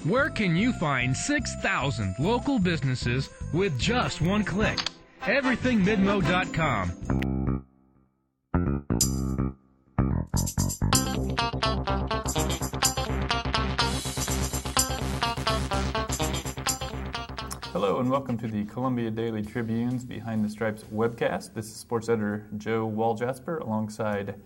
Where can you find 6,000 local businesses with just one click? EverythingMidmo.com. Hello and welcome to the Columbia Daily Tribune's Behind the Stripes webcast. This is sports editor Joe Walljasper alongside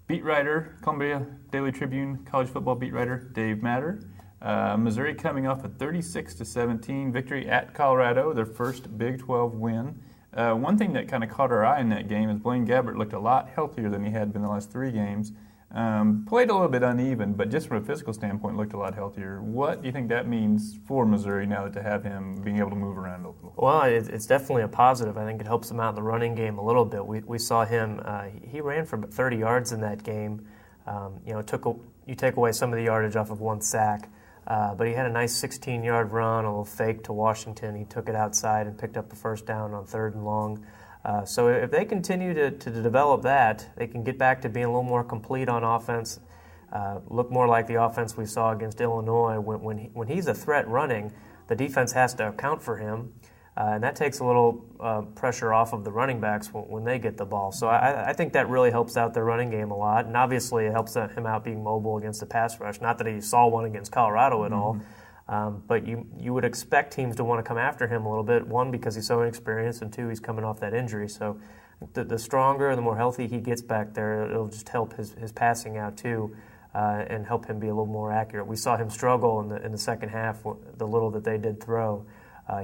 beat writer, Columbia Daily Tribune college football beat writer Dave Matter. Missouri coming off a 36-17 victory at Colorado, their first Big 12 win. One thing that kind of caught our eye in that game is Blaine Gabbert looked a lot healthier than he had been the last three games. Played a little bit uneven, but just from a physical standpoint looked a lot healthier. What do you think that means for Missouri now to have him being able to move around a little? Well, it's definitely a positive. I think it helps him out in the running game a little bit. We saw him, he ran for 30 yards in that game. You take away some of the yardage off of one sack. But he had a nice 16-yard run, a little fake to Washington. He took it outside and picked up the first down on 3rd and long. So if they continue to develop that, they can get back to being a little more complete on offense, look more like the offense we saw against Illinois. When he's a threat running, the defense has to account for him, and that takes a little pressure off of the running backs when they get the ball. So I think that really helps out their running game a lot, and obviously it helps him out being mobile against the pass rush. Not that he saw one against Colorado at all, but you would expect teams to want to come after him a little bit, one, because he's so inexperienced, and two, he's coming off that injury. So the stronger and the more healthy he gets back there, it'll just help his passing out too, and help him be a little more accurate. We saw him struggle in the second half, the little that they did throw.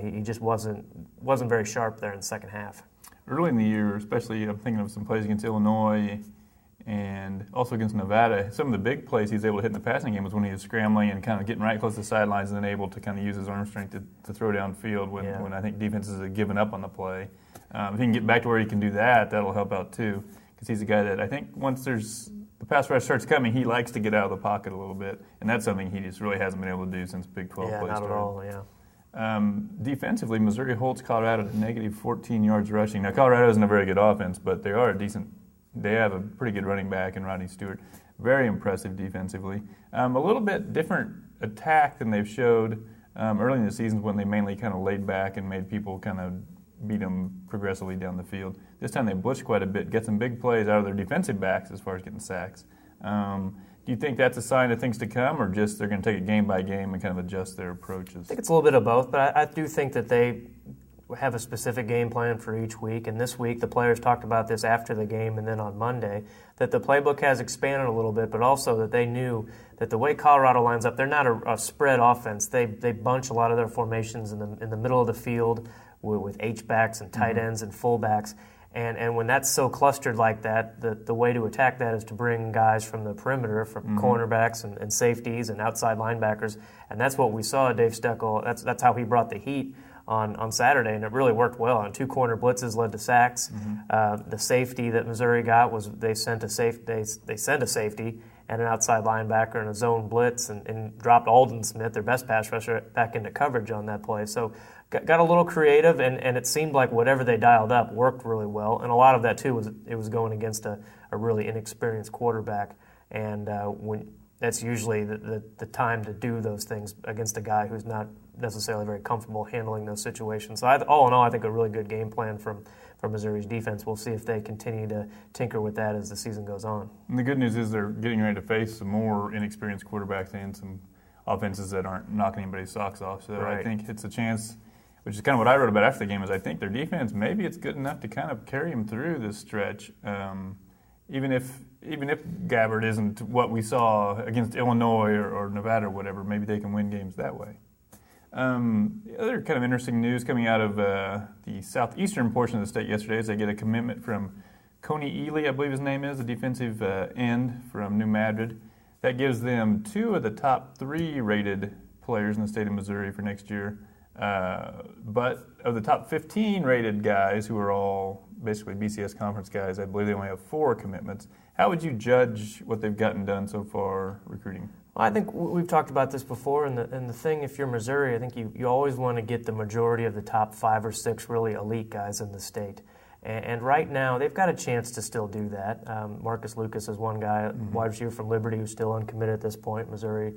He just wasn't very sharp there in the second half. Early in the year, especially, I'm thinking of some plays against Illinois and also against Nevada. Some of the big plays he's able to hit in the passing game was when he was scrambling and kind of getting right close to the sidelines and then able to kind of use his arm strength to throw downfield when I think defenses have given up on the play. If he can get back to where he can do that, that'll help out too, because he's a guy that I think once the pass rush starts coming, he likes to get out of the pocket a little bit, and that's something he just really hasn't been able to do since Big 12 play started. Not at all, yeah. Defensively, Missouri holds Colorado to negative 14 yards rushing. Now, Colorado isn't a very good offense, but they have a pretty good running back in Rodney Stewart. Very impressive defensively. A little bit different attack than they've showed early in the seasons when they mainly kind of laid back and made people kind of beat them progressively down the field. This time they blitzed quite a bit, get some big plays out of their defensive backs as far as getting sacks. Do you think that's a sign of things to come, or just they're going to take it game by game and kind of adjust their approaches? I think it's a little bit of both, but I do think that they have a specific game plan for each week. And this week, the players talked about this after the game and then on Monday, that the playbook has expanded a little bit, but also that they knew that the way Colorado lines up, they're not a spread offense. They bunch a lot of their formations in the middle of the field with H-backs and tight ends and fullbacks. And when that's so clustered like that, the way to attack that is to bring guys from the perimeter, from cornerbacks and safeties and outside linebackers. And that's what we saw. Dave Steckel, that's how he brought the heat on Saturday, and it really worked well. And 2 corner blitzes led to sacks. The safety that Missouri got was they sent a safety and an outside linebacker in a zone blitz and dropped Alden Smith, their best pass rusher, back into coverage on that play. So got a little creative, and it seemed like whatever they dialed up worked really well. And a lot of that, too, was going against a really inexperienced quarterback. And that's usually the time to do those things against a guy who's not necessarily very comfortable handling those situations. So all in all, I think a really good game plan from Missouri's defense. We'll see if they continue to tinker with that as the season goes on. And the good news is they're getting ready to face some more inexperienced quarterbacks and some offenses that aren't knocking anybody's socks off. So right. I think it's a chance, which is kind of what I wrote about after the game, is I think their defense, maybe it's good enough to kind of carry them through this stretch. Even if Gabbert isn't what we saw against Illinois or Nevada or whatever, maybe they can win games that way. The other kind of interesting news coming out of the southeastern portion of the state yesterday is they get a commitment from Kony Ealy, I believe his name is, the defensive end from New Madrid. That gives them 2 of the top 3 rated players in the state of Missouri for next year. But of the top 15 rated guys, who are all basically BCS conference guys, I believe they only have 4 commitments. How would you judge what they've gotten done so far recruiting? Well, I think we've talked about this before, and the thing, if you're Missouri, I think you always want to get the majority of the top 5 or 6 really elite guys in the state. And right now, they've got a chance to still do that. Marcus Lucas is one guy, wide receiver from Liberty, who's still uncommitted at this point. Missouri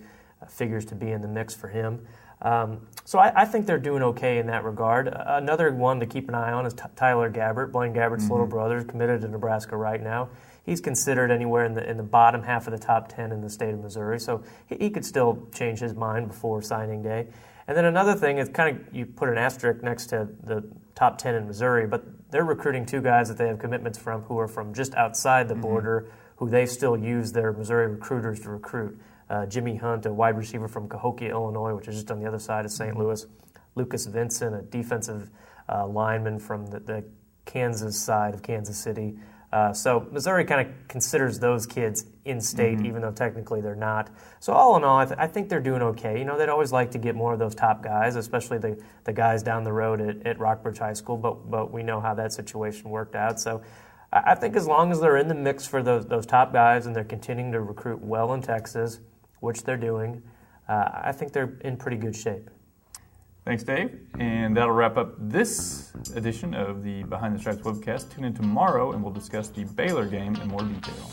figures to be in the mix for him. So I think they're doing okay in that regard. Another one to keep an eye on is Tyler Gabbert, Blaine Gabbert's little brother, committed to Nebraska right now. He's considered anywhere in the bottom half of the top 10 in the state of Missouri, so he could still change his mind before signing day. And then another thing is kind of you put an asterisk next to the top 10 in Missouri, but they're recruiting two guys that they have commitments from who are from just outside the border, who they still use their Missouri recruiters to recruit. Jimmy Hunt, a wide receiver from Cahokia, Illinois, which is just on the other side of St. Louis. Lucas Vincent, a defensive lineman from the Kansas side of Kansas City. So Missouri kind of considers those kids in-state, even though technically they're not. So all in all, I think they're doing okay. You know, they'd always like to get more of those top guys, especially the guys down the road at Rockbridge High School, but we know how that situation worked out. So I think as long as they're in the mix for those top guys and they're continuing to recruit well in Texas, which they're doing, I think they're in pretty good shape. Thanks, Dave. And that'll wrap up this edition of the Behind the Stripes webcast. Tune in tomorrow and we'll discuss the Baylor game in more detail.